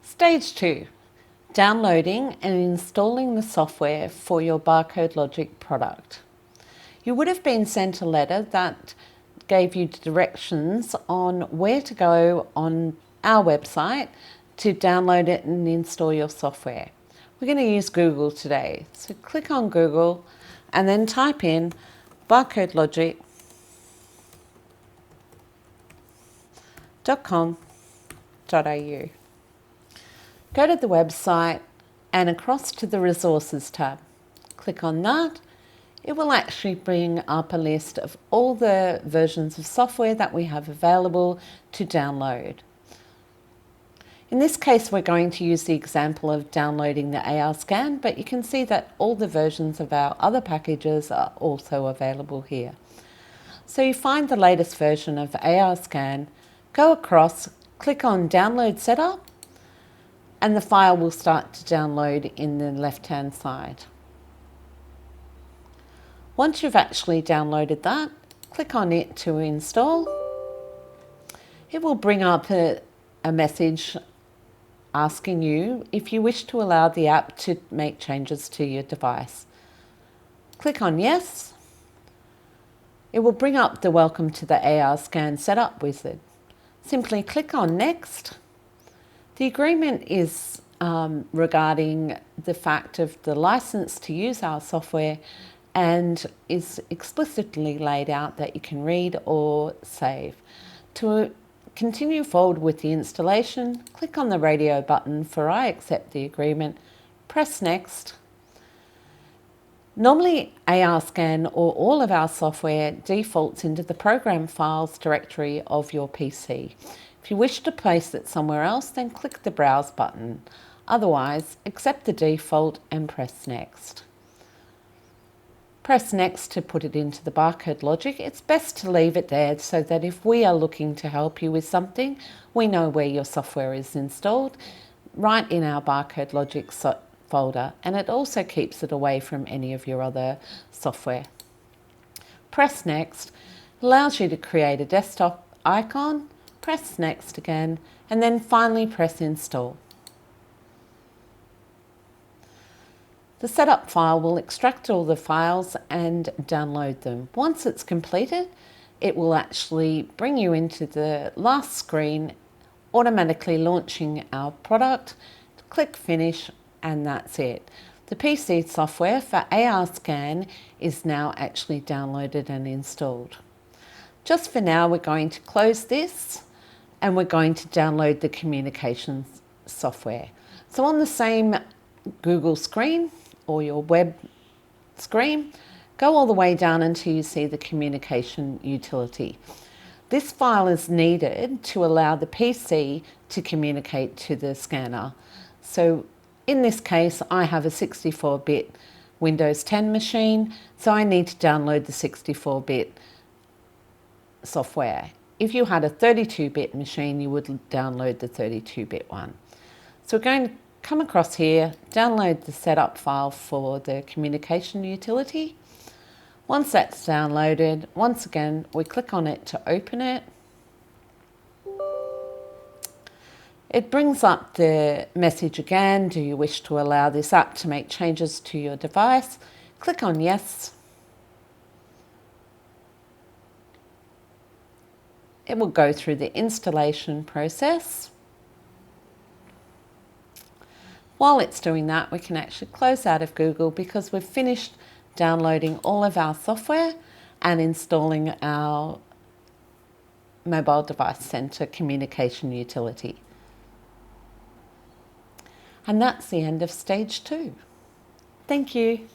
Stage 2, downloading and installing the software for your Barcode Logic product. You would have been sent a letter that gave you directions on where to go on our website to download it and install your software. We're going to use Google today. So click on Google and then type in barcodelogic.com.au. Go to the website and across to the Resources tab. Click on that. It will actually bring up a list of all the versions of software that we have available to download. In this case, we're going to use the example of downloading the ARScan, but you can see that all the versions of our other packages are also available here. So you find the latest version of ARScan, go across, click on Download Setup, and the file will start to download in the left-hand side. Once you've actually downloaded that, click on it to install. It will bring up a message asking you if you wish to allow the app to make changes to your device. Click on Yes. It will bring up the Welcome to the ARScan Setup wizard. Simply click on Next. The agreement is regarding the fact of the license to use our software and is explicitly laid out that you can read or save. To continue forward with the installation, click on the radio button for I accept the agreement, press Next. Normally ARScan or all of our software defaults into the program files directory of your PC. If you wish to place it somewhere else, then click the Browse button. Otherwise, accept the default and press Next. Press Next to put it into the Barcode Logic. It's best to leave it there so that if we are looking to help you with something, we know where your software is installed, right in our Barcode Logic folder, and it also keeps it away from any of your other software. Press Next, allows you to create a desktop icon, press Next again, and then finally press Install. The setup file will extract all the files and download them. Once it's completed, it will actually bring you into the last screen, automatically launching our product. Click Finish, and that's it. The PC software for ARScan is now actually downloaded and installed. Just for now, we're going to close this and we're going to download the communications software. So on the same Google screen or your web screen, go all the way down until you see the communication utility. This file is needed to allow the PC to communicate to the scanner. So in this case, I have a 64-bit Windows 10 machine, so I need to download the 64-bit software. If you had a 32-bit machine, you would download the 32-bit one. So we're going to come across here, download the setup file for the communication utility. Once that's downloaded, once again, we click on it to open it. It brings up the message again, do you wish to allow this app to make changes to your device? Click on Yes. It will go through the installation process. While it's doing that, we can actually close out of Google because we've finished downloading all of our software and installing our mobile device center communication utility. And that's the end of stage 2. Thank you.